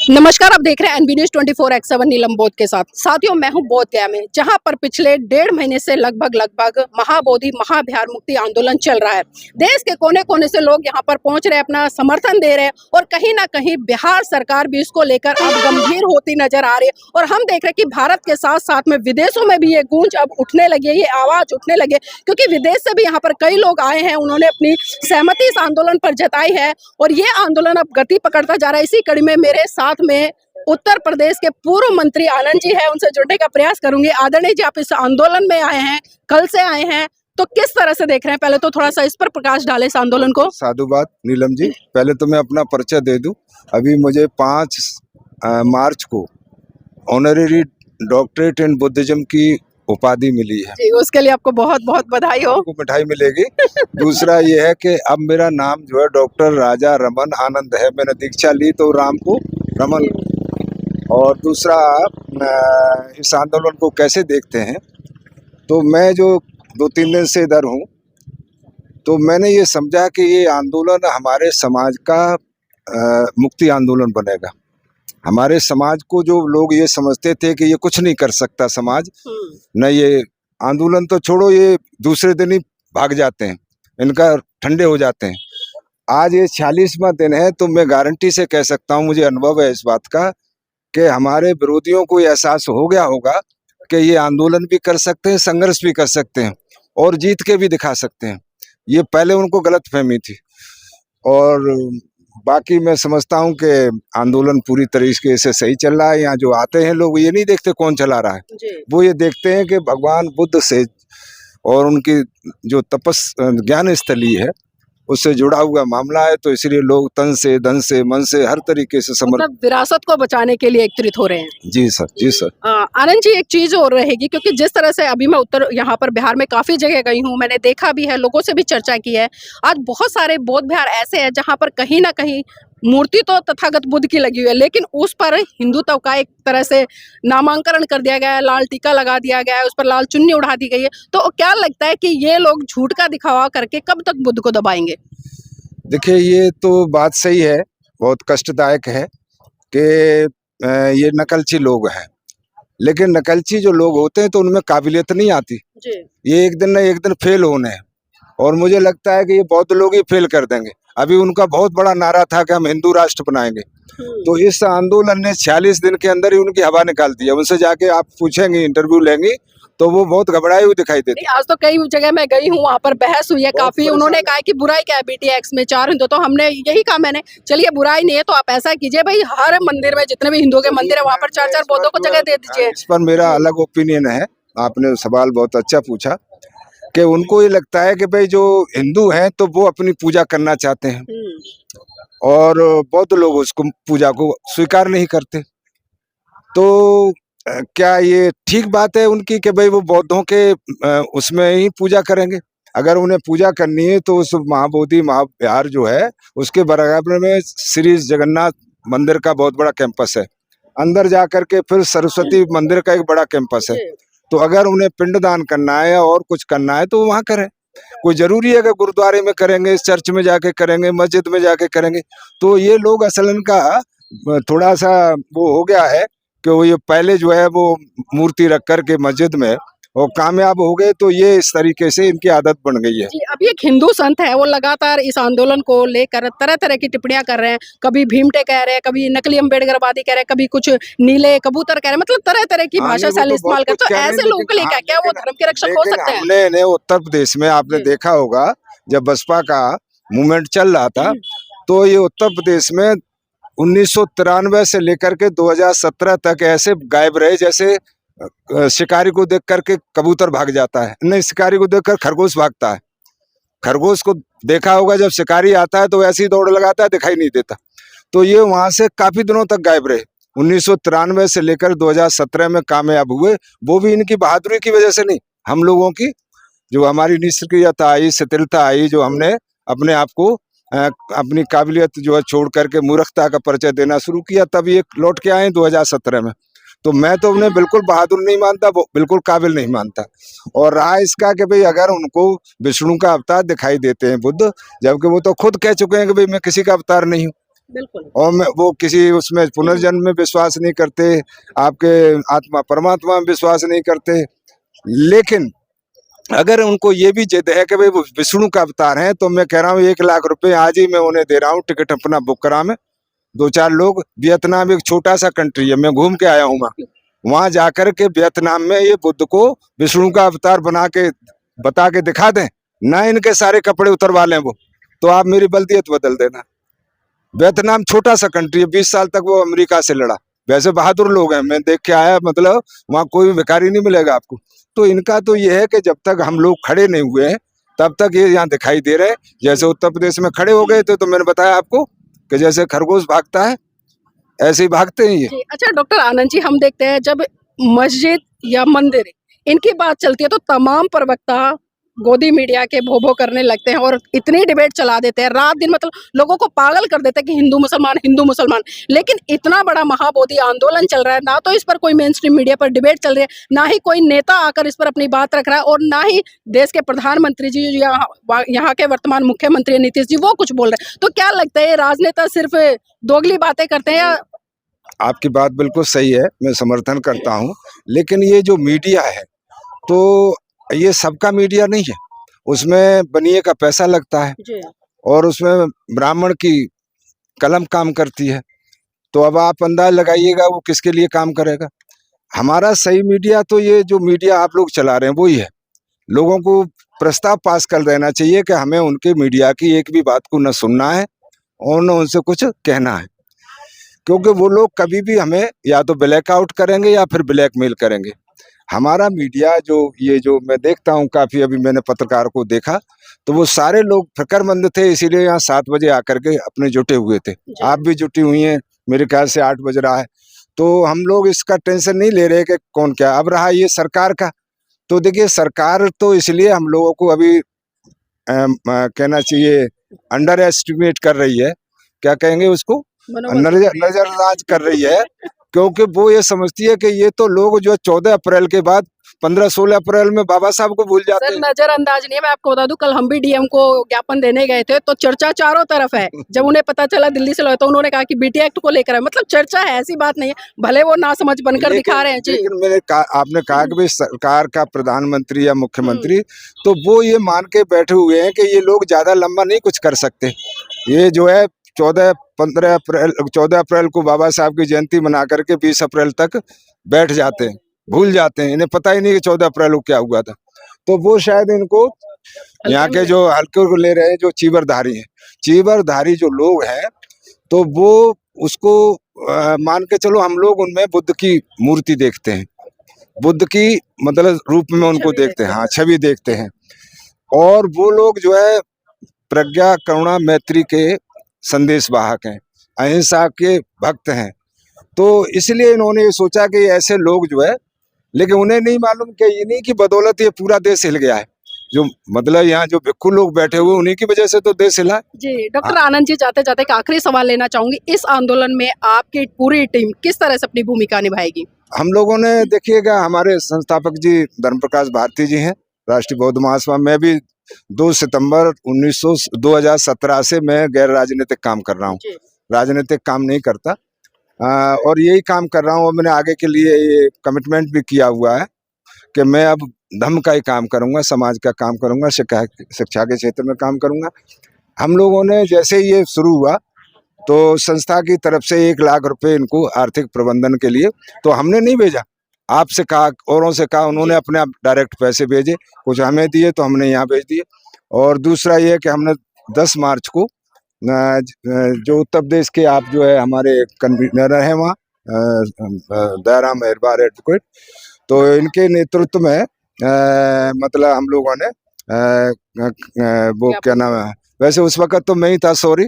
नमस्कार, आप देख रहे हैं एनबी न्यूज 24/7 नीलम बोध के साथ। साथियों, मैं हूं बोध गया में, जहां पर पिछले 1.5 महीने से लगभग महाबोधि महाबिहार मुक्ति आंदोलन चल रहा है। देश के कोने कोने से लोग यहां पर पहुंच रहे हैं, अपना समर्थन दे रहे हैं और कहीं ना कहीं बिहार सरकार भी इसको लेकर अब गंभीर होती नजर आ रही है। और हम देख रहे हैं कि भारत के साथ साथ में विदेशों में भी ये गूंज अब उठने लगी है, ये आवाज उठने लगी है, क्योंकि विदेश से भी यहाँ पर कई लोग आए हैं। उन्होंने अपनी सहमति इस आंदोलन पर जताई है और ये आंदोलन अब गति पकड़ता जा रहा है। इसी कड़ी में मेरे साथ में उत्तर प्रदेश के पूर्व मंत्री आनंद जी है, उनसे जुड़ने का प्रयास करूंगी। आदरणीय जी, आप इस आंदोलन में आए हैं, कल से आए हैं, तो किस तरह से देख रहे हैं? पहले तो थोड़ा सा इस पर प्रकाश डालें, इस आंदोलन को। साधुवाद नीलम जी। पहले तो मैं अपना परिचय दे दूं। अभी मुझे 5 मार्च को ऑनरेरी डॉक्टरेट इन बुद्धिज्म की उपाधि मिली है जी, उसके लिए आपको बहुत बहुत बधाई हो। आपको मिठाई मिलेगी। दूसरा ये है कि अब मेरा नाम जो है डॉक्टर राजा रमन आनंद है। मैंने दीक्षा ली तो राम को रमन। और दूसरा, इस आंदोलन को कैसे देखते हैं, तो मैं जो 2-3 दिन से इधर हूँ, तो मैंने ये समझा कि ये आंदोलन हमारे समाज का मुक्ति आंदोलन बनेगा। हमारे समाज को जो लोग ये समझते थे कि ये कुछ नहीं कर सकता समाज, न ये आंदोलन तो छोड़ो, ये दूसरे दिन ही भाग जाते हैं, इनका ठंडे हो जाते हैं। आज ये 46वां दिन है, तो मैं गारंटी से कह सकता हूँ, मुझे अनुभव है इस बात का, कि हमारे विरोधियों को एहसास हो गया होगा कि ये आंदोलन भी कर सकते हैं, संघर्ष भी कर सकते हैं और जीत के भी दिखा सकते हैं। ये पहले उनको गलतफहमी थी। और बाकी मैं समझता हूं कि आंदोलन पूरी तरीके से सही चल रहा है। यहाँ जो आते हैं लोग, ये नहीं देखते कौन चला रहा है, वो ये देखते हैं कि भगवान बुद्ध से और उनकी जो ज्ञान स्थली है उससे जुड़ा हुआ मामला है। तो इसलिए लोग तन से, धन से, मन से, हर तरीके से मतलब विरासत को बचाने के लिए एकत्रित हो रहे हैं। जी सर, जी सर। आनंद जी, एक चीज और रहेगी, क्योंकि जिस तरह से अभी मैं उत्तर यहाँ पर बिहार में काफी जगह गई हूँ, मैंने देखा भी है, लोगों से भी चर्चा की है। आज बहुत सारे बौद्ध विहार ऐसे हैं जहाँ पर कहीं ना कहीं मूर्ति तो तथागत बुद्ध की लगी हुई है, लेकिन उस पर हिंदुत्व का एक तरह से नामांकन कर दिया गया है, लाल टीका लगा दिया गया है, उस पर लाल चुन्नी उड़ा दी गई है। तो क्या लगता है कि ये लोग झूठ का दिखावा करके कब तक बुद्ध को दबाएंगे? देखिए, ये तो बात सही है, बहुत कष्टदायक है कि ये नकलची लोग हैं, लेकिन नकलची जो लोग होते हैं तो उनमें काबिलियत नहीं आती जी। ये एक दिन न एक दिन फेल होने हैं और मुझे लगता है कि ये बौद्ध लोग ही फेल कर देंगे। अभी उनका बहुत बड़ा नारा था कि हम हिंदू राष्ट्र बनाएंगे, तो इस आंदोलन ने 46 दिन के अंदर ही उनकी हवा निकाल दी है। उनसे जाके आप पूछेंगे, इंटरव्यू लेंगे, तो वो बहुत घबराए हुए दिखाई देते। आज तो कई जगह मैं गई हूँ, वहाँ पर बहस हुई है काफी। उन्होंने कहा कि बुराई क्या है, BTX में 4 हिंदू, तो हमने यही कहा, मैंने चलिए बुराई नहीं है तो आप ऐसा कीजिए भाई, हर मंदिर में जितने भी हिंदू के मंदिर है वहाँ पर 4-4 बौद्धों को जगह दे दीजिए। इस पर मेरा अलग ओपिनियन है। आपने सवाल बहुत अच्छा पूछा कि उनको ये लगता है कि भाई जो हिंदू हैं तो वो अपनी पूजा करना चाहते हैं और बौद्ध लोग उसको पूजा को स्वीकार नहीं करते। तो क्या ये ठीक बात है उनकी कि भाई वो बौद्धों के उसमें ही पूजा करेंगे? अगर उन्हें पूजा करनी है तो उस महाबोधि महाविहार जो है उसके बराबर में श्री जगन्नाथ मंदिर का बहुत बड़ा कैंपस है। अंदर जाकर के फिर सरस्वती मंदिर का एक बड़ा कैंपस है। तो अगर उन्हें पिंडदान करना है और कुछ करना है तो वहाँ करें। कोई जरूरी है कि गुरुद्वारे में करेंगे, चर्च में जाके करेंगे, मस्जिद में जाके करेंगे? तो ये लोग असल इनका थोड़ा सा वो हो गया है कि वो ये पहले जो है वो मूर्ति रख करके मस्जिद में और कामयाब हो गए, तो ये इस तरीके से इनकी आदत बन गई है। अभी एक हिंदू संत है, वो लगातार इस आंदोलन को लेकर तरह तरह की टिप्पणियां कर रहे हैं। कभी भीमटे कह रहे हैं, कभी नकली अम्बेडकरवादी कह रहे हैं, कभी कुछ नीले कबूतर कह रहे हैं, मतलब तरह तरह की भाषा शैली इस्तेमाल करते। तो ऐसे लोगों के लिए क्या वो धर्म के रक्षक हो सकते हैं? हमने उत्तर प्रदेश में आपने देखा होगा, जब बसपा का मूवमेंट चल रहा था, तो ये उत्तर प्रदेश में 1993 से लेकर के 2017 तक ऐसे गायब रहे जैसे शिकारी को देख करके कबूतर भाग जाता है, नहीं शिकारी को देखकर खरगोश भागता है। खरगोश को देखा होगा, जब शिकारी आता है तो ऐसी ही दौड़ लगाता है, दिखाई नहीं देता। तो ये वहां से काफी दिनों तक गायब रहे। 1993 से लेकर 2017 में कामयाब हुए, वो भी इनकी बहादुरी की वजह से नहीं, हम लोगों की जो हमारी निष्क्रियता आई, शिथिलता आई, जो हमने अपने आप को अपनी काबिलियत जो है छोड़ करके मूर्खता का परिचय देना शुरू किया, तब ये लौट के आए 2017 में। तो मैं तो उन्हें बिल्कुल बहादुर नहीं मानता, वो बिल्कुल काबिल नहीं मानता। और रहा इसका कि भाई अगर उनको विष्णु का अवतार दिखाई देते हैं बुद्ध, जबकि वो तो खुद कह चुके हैं कि भाई मैं किसी का अवतार नहीं हूँ, बिल्कुल। और वो किसी उसमें पुनर्जन्म में विश्वास नहीं करते, आपके आत्मा परमात्मा में विश्वास नहीं करते। लेकिन अगर उनको ये भी जिद है कि भाई वो विष्णु का अवतार है, तो मैं कह रहा हूँ 1 लाख रुपए आज ही मैं उन्हें दे रहा हूँ, टिकट अपना बुक करा में। 2-4 लोग, वियतनाम एक छोटा सा कंट्री है, मैं घूम के आया हूँ वहां जाकर के वियतनाम में ये बुद्ध को विष्णु का अवतार बना के बता के दिखा दें ना, इनके सारे कपड़े उतरवा लें वो, तो आप मेरी बल्दियत बदल देना। वियतनाम छोटा सा कंट्री है, 20 साल तक वो अमेरिका से लड़ा। वैसे बहादुर लोग हैं, मैं देख के आया, मतलब वहाँ कोई भिखारी नहीं मिलेगा आपको। तो इनका तो ये है कि जब तक हम लोग खड़े नहीं हुए हैं तब तक ये यहाँ दिखाई दे रहे हैं। जैसे उत्तर प्रदेश में खड़े हो गए थे तो मैंने बताया आपको कि जैसे खरगोश भागता है ऐसे ही भागते हैं ये। जी, अच्छा डॉक्टर आनंद जी, हम देखते हैं जब मस्जिद या मंदिर इनकी बात चलती है तो तमाम प्रवक्ता गोदी मीडिया के भो भो करने लगते हैं और इतनी डिबेट चला देते हैं रात दिन, मतलब लोगों को पागल कर देते हैं कि हिंदू मुसलमान। लेकिन इतना बड़ा महाबोधि आंदोलन चल रहा है, ना तो इस पर कोई मेन स्ट्रीम मीडिया पर डिबेट चल रही है, ना ही कोई नेता आकर इस पर अपनी बात रख रहा है, और ना ही देश के प्रधानमंत्री जी या यहाँ के वर्तमान मुख्यमंत्री नीतीश जी वो कुछ बोल रहे हैं। तो क्या लगता है, ये राजनेता सिर्फ दोगली बातें करते हैं या? आपकी बात बिल्कुल सही है, मैं समर्थन करता हूँ। लेकिन ये जो मीडिया है तो ये सबका मीडिया नहीं है, उसमें बनिए का पैसा लगता है जी। और उसमें ब्राह्मण की कलम काम करती है। तो अब आप अंदाज लगाइएगा वो किसके लिए काम करेगा। हमारा सही मीडिया तो ये जो मीडिया आप लोग चला रहे हैं वही है। लोगों को प्रस्ताव पास कर देना चाहिए कि हमें उनके मीडिया की एक भी बात को न सुनना है और न उनसे कुछ कहना है, क्योंकि वो लोग कभी भी हमें या तो ब्लैकआउट करेंगे या फिर ब्लैकमेल करेंगे। हमारा मीडिया जो ये जो मैं देखता हूँ, काफी अभी मैंने पत्रकार को देखा तो वो सारे लोग फिक्रमंद थे, इसीलिए यहाँ 7 बजे आकर के अपने जुटे हुए थे। आप भी जुटी हुई हैं, मेरे ख्याल से 8 बज रहा है। तो हम लोग इसका टेंशन नहीं ले रहे कि कौन क्या। अब रहा ये सरकार का, तो देखिए सरकार तो इसलिए हम लोगों को अभी कहना चाहिए अंडर एस्टिमेट कर रही है, क्या कहेंगे उसको, नजरअंदाज कर रही है, क्योंकि वो ये समझती है कि ये तो लोग जो 14 अप्रैल के बाद 15-16 अप्रैल में बाबा साहब को भूल जाते हैं। नजरअंदाज नहीं है, मैं आपको बता दूं, कल हम भी डीएम को ज्ञापन देने गए थे तो चर्चा चारों तरफ है। जब उन्हें पता चला दिल्ली से लौटा तो उन्होंने कहा कि बीटी एक्ट को लेकर है, मतलब चर्चा है, ऐसी बात नहीं है, भले वो नासमझ बनकर दिखा रहे हैं। जी, लेकिन आपने कहा कि भाई सरकार का प्रधानमंत्री या मुख्यमंत्री, तो वो ये मान के बैठे हुए हैं कि ये लोग ज्यादा लंबा नहीं कुछ कर सकते। ये जो है 14 अप्रैल को बाबा साहब की जयंती मना करके 20 अप्रैल तक बैठ जाते हैं, भूल जाते हैं, इन्हें पता ही नहीं कि 14 अप्रैल को क्या हुआ था। तो वो शायद इनको यहाँ के जो हल्के को ले रहे हैं, जो चीवरधारी हैं, चीवरधारी जो लोग हैं, तो वो उसको मान के चलो, हम लोग उनमें बुद्ध की मूर्ति देखते हैं, बुद्ध की मतलब रूप में उनको देखते हैं, हाँ छवि देखते हैं। और वो लोग जो है प्रज्ञा करुणा मैत्री के संदेश वाहक हैं, अहिंसा के भक्त हैं। तो इसलिए इन्होंने ये सोचा कि ऐसे लोग जो है, लेकिन उन्हें नहीं मालूम कि इन्हीं की बदौलत ये पूरा देश हिल गया है। जो मतलब यहाँ जो भिक्खु लोग बैठे हुए उन्हीं की वजह से तो देश हिला। जी डॉक्टर आनंद जी, जाते जाते एक आखिरी सवाल लेना चाहूंगी, इस आंदोलन में आपकी पूरी टीम किस तरह से अपनी भूमिका निभाएगी? हम लोगों ने देखिएगा, हमारे संस्थापक जी धर्म प्रकाश भारती जी हैं, राष्ट्रीय बौद्ध महासभा में भी 2 सितंबर 2017 से मैं गैर राजनीतिक काम कर रहा हूँ, राजनीतिक काम नहीं करता, और यही काम कर रहा हूँ। और मैंने आगे के लिए ये कमिटमेंट भी किया हुआ है कि मैं अब धर्म का ही काम करूँगा, समाज का काम करूँगा, शिक्षा के क्षेत्र में काम करूँगा। हम लोगों ने जैसे ही ये शुरू हुआ तो संस्था की तरफ से 1 लाख रुपए इनको आर्थिक प्रबंधन के लिए, तो हमने नहीं भेजा, आपसे कहा, औरों से कहा, उन्होंने अपने आप डायरेक्ट पैसे भेजे, कुछ हमें दिए तो हमने यहाँ भेज दिए। और दूसरा ये कि हमने 10 मार्च को जो उत्तर प्रदेश के आप जो है हमारे कन्वीनर हैं वहाँ, दयाराम मेहरबार एडवोकेट, तो इनके नेतृत्व में मतलब हम लोगों ने वो क्या नाम है, वैसे उस वक्त तो मैं ही था, सॉरी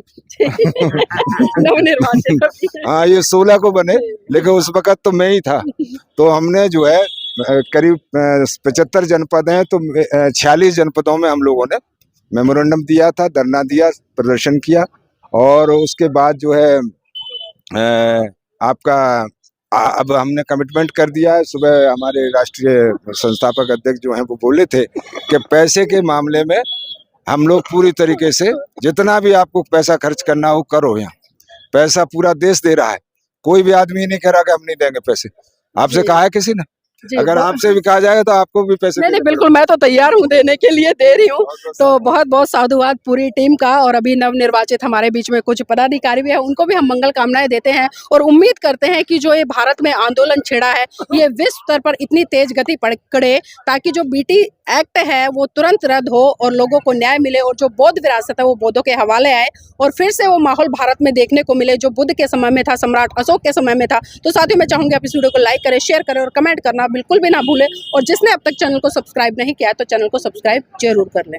हाँ ये 16 को बने, लेकिन उस वक्त तो मैं ही था। तो हमने जो है करीब 75 जनपद हैं, तो 46 जनपदों में हम लोगों ने मेमोरेंडम दिया था, धरना दिया, प्रदर्शन किया। और उसके बाद जो है आपका अब हमने कमिटमेंट कर दिया है। सुबह हमारे राष्ट्रीय संस्थापक अध्यक्ष जो हैं वो बोले थे कि पैसे के मामले में हम लोग पूरी तरीके से जितना भी आपको पैसा खर्च करना हो करो, यहाँ पैसा पूरा देश दे रहा है, कोई भी आदमी ये नहीं कह रहा कि हम नहीं देंगे पैसे। आपसे जी। कहा है किसी ने? जी, अगर बहुत- आपसे भी कहा जाएगा तो आपको भी पैसे नहीं देने नहीं बिल्कुल, मैं तो तैयार हूँ, देने के लिए दे रही हूँ। तो बहुत बहुत साधुवाद पूरी टीम का। और अभी नवनिर्वाचित हमारे बीच में कुछ पदाधिकारी भी है, उनको भी हम मंगल कामनाएं देते हैं और उम्मीद करते हैं कि जो ये भारत में आंदोलन छिड़ा है ये विश्व स्तर पर इतनी तेज गति पकड़े ताकि जो बीटी एक्ट है वो तुरंत रद्द हो और लोगों को न्याय मिले और जो बौद्ध विरासत है वो बौद्धों के हवाले आए और फिर से वो माहौल भारत में देखने को मिले जो बुद्ध के समय में था, सम्राट अशोक के समय में था। तो साथियों, मैं चाहूंगी आप इस वीडियो को लाइक करें, शेयर करें और कमेंट करना बिल्कुल भी ना भूलें। और जिसने अब तक चैनल को सब्सक्राइब नहीं किया है तो चैनल को सब्सक्राइब जरूर कर लें।